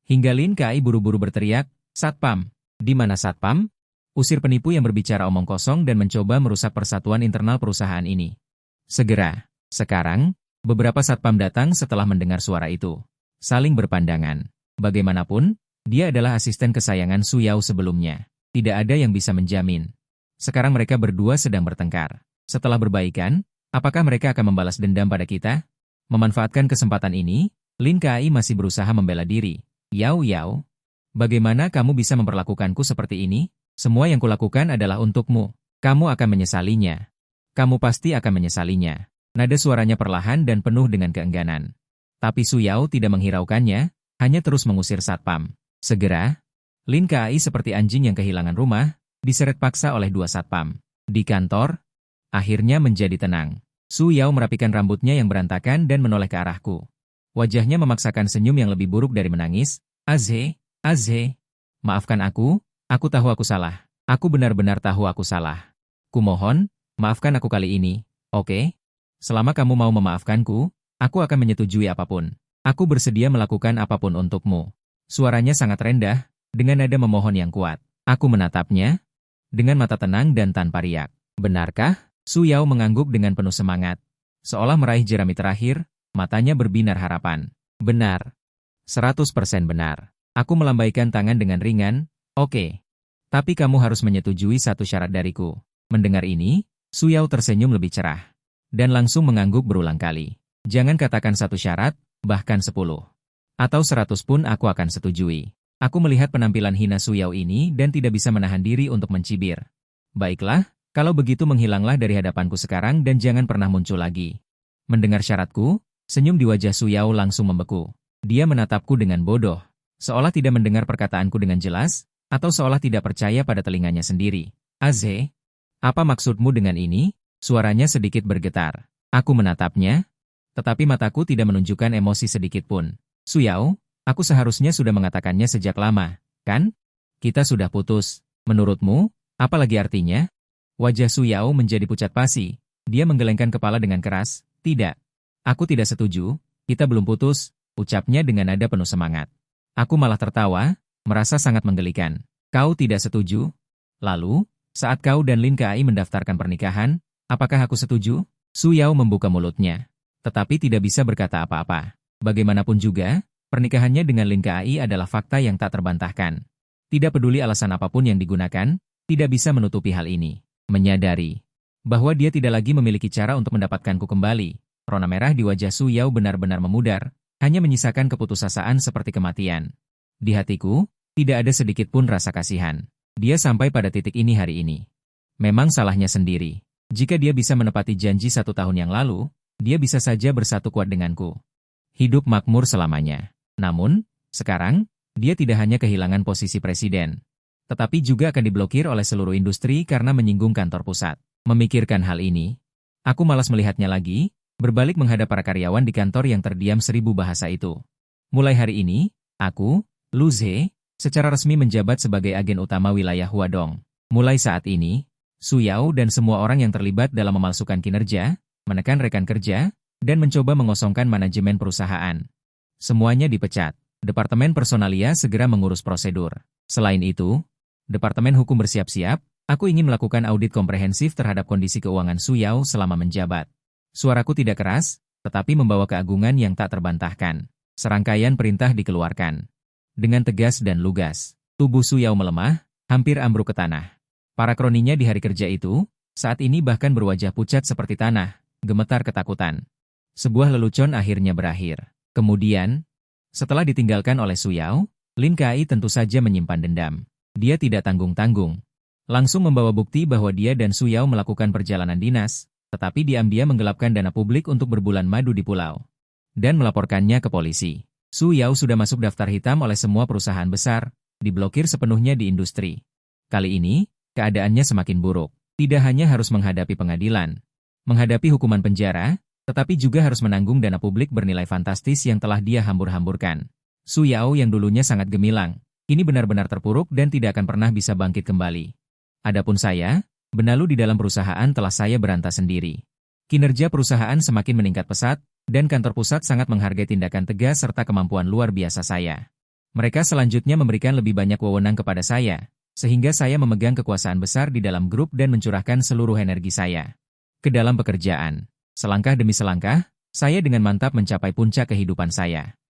Hingga Lin Kai buru-buru berteriak, Satpam, di mana Satpam? Usir penipu yang berbicara omong kosong dan mencoba merusak persatuan internal perusahaan ini. Segera. Sekarang, beberapa satpam datang setelah mendengar suara itu. Saling berpandangan. Bagaimanapun, dia adalah asisten kesayangan Su Yao sebelumnya. Tidak ada yang bisa menjamin. Sekarang mereka berdua sedang bertengkar. Setelah berbaikan, apakah mereka akan membalas dendam pada kita? Memanfaatkan kesempatan ini, Lin Kai masih berusaha membela diri. Yao, bagaimana kamu bisa memperlakukanku seperti ini? Semua yang kulakukan adalah untukmu. Kamu akan menyesalinya. Kamu pasti akan menyesalinya. Nada suaranya perlahan dan penuh dengan keengganan. Tapi Su Yao tidak menghiraukannya, hanya terus mengusir satpam. Segera, Lin Kai seperti anjing yang kehilangan rumah, diseret paksa oleh 2 satpam. Di kantor, akhirnya menjadi tenang. Su Yao merapikan rambutnya yang berantakan dan menoleh ke arahku. Wajahnya memaksakan senyum yang lebih buruk dari menangis. Azhe, maafkan aku tahu aku salah. Aku benar-benar tahu aku salah. Kumohon, maafkan aku kali ini, oke? Selama kamu mau memaafkanku, aku akan menyetujui apapun. Aku bersedia melakukan apapun untukmu. Suaranya sangat rendah, dengan nada memohon yang kuat. Aku menatapnya, dengan mata tenang dan tanpa riak. Benarkah? Su Yao mengangguk dengan penuh semangat. Seolah meraih jerami terakhir, matanya berbinar harapan. Benar. 100% benar. Aku melambaikan tangan dengan ringan, oke. Tapi kamu harus menyetujui satu syarat dariku. Mendengar ini, Su Yao tersenyum lebih cerah. Dan langsung mengangguk berulang kali. Jangan katakan satu syarat, bahkan 10. Atau 100 pun aku akan setujui. Aku melihat penampilan hina Su Yao ini dan tidak bisa menahan diri untuk mencibir. Baiklah, kalau begitu menghilanglah dari hadapanku sekarang dan jangan pernah muncul lagi. Mendengar syaratku, senyum di wajah Su Yao langsung membeku. Dia menatapku dengan bodoh, seolah tidak mendengar perkataanku dengan jelas, atau seolah tidak percaya pada telinganya sendiri. Aze, apa maksudmu dengan ini? Suaranya sedikit bergetar. Aku menatapnya, tetapi mataku tidak menunjukkan emosi sedikit pun. Su Yao, aku seharusnya sudah mengatakannya sejak lama, kan? Kita sudah putus. Menurutmu, apa lagi artinya? Wajah Su Yao menjadi pucat pasi. Dia menggelengkan kepala dengan keras. Tidak. Aku tidak setuju, kita belum putus, ucapnya dengan nada penuh semangat. Aku malah tertawa, merasa sangat menggelikan. Kau tidak setuju? Lalu, saat kau dan Lin Kai mendaftarkan pernikahan, apakah aku setuju? Su Yao membuka mulutnya, tetapi tidak bisa berkata apa-apa. Bagaimanapun juga, pernikahannya dengan Lin Kai adalah fakta yang tak terbantahkan. Tidak peduli alasan apapun yang digunakan, tidak bisa menutupi hal ini. Menyadari bahwa dia tidak lagi memiliki cara untuk mendapatkanku kembali. Rona merah di wajah Su Yao benar-benar memudar, hanya menyisakan keputusasaan seperti kematian. Di hatiku, tidak ada sedikit pun rasa kasihan. Dia sampai pada titik ini hari ini. Memang salahnya sendiri. Jika dia bisa menepati janji 1 tahun yang lalu, dia bisa saja bersatu kuat denganku. Hidup makmur selamanya. Namun, sekarang, dia tidak hanya kehilangan posisi presiden, tetapi juga akan diblokir oleh seluruh industri karena menyinggung kantor pusat. Memikirkan hal ini, aku malas melihatnya lagi, berbalik menghadap para karyawan di kantor yang terdiam 1000 bahasa itu. Mulai hari ini, aku, Lu Ze, secara resmi menjabat sebagai agen utama wilayah Huadong. Mulai saat ini, Su Yao dan semua orang yang terlibat dalam memalsukan kinerja, menekan rekan kerja, dan mencoba mengosongkan manajemen perusahaan. Semuanya dipecat. Departemen Personalia segera mengurus prosedur. Selain itu, Departemen Hukum bersiap-siap, aku ingin melakukan audit komprehensif terhadap kondisi keuangan Su Yao selama menjabat. Suaraku tidak keras, tetapi membawa keagungan yang tak terbantahkan. Serangkaian perintah dikeluarkan. Dengan tegas dan lugas, tubuh Su Yao melemah, hampir ambruk ke tanah. Para kroninya di hari kerja itu, saat ini bahkan berwajah pucat seperti tanah, gemetar ketakutan. Sebuah lelucon akhirnya berakhir. Kemudian, setelah ditinggalkan oleh Su Yao, Lin Kai tentu saja menyimpan dendam. Dia tidak tanggung-tanggung. Langsung membawa bukti bahwa dia dan Su Yao melakukan perjalanan dinas, tetapi diam-diam menggelapkan dana publik untuk berbulan madu di pulau. Dan melaporkannya ke polisi. Su Yao sudah masuk daftar hitam oleh semua perusahaan besar, diblokir sepenuhnya di industri. Kali ini, keadaannya semakin buruk. Tidak hanya harus menghadapi pengadilan, menghadapi hukuman penjara, tetapi juga harus menanggung dana publik bernilai fantastis yang telah dia hambur-hamburkan. Su Yao yang dulunya sangat gemilang, ini benar-benar terpuruk dan tidak akan pernah bisa bangkit kembali. Adapun saya, benalu di dalam perusahaan telah saya berantas sendiri. Kinerja perusahaan semakin meningkat pesat, dan kantor pusat sangat menghargai tindakan tegas serta kemampuan luar biasa saya. Mereka selanjutnya memberikan lebih banyak wewenang kepada saya, sehingga saya memegang kekuasaan besar di dalam grup dan mencurahkan seluruh energi saya ke dalam pekerjaan. Selangkah demi selangkah, saya dengan mantap mencapai puncak kehidupan saya.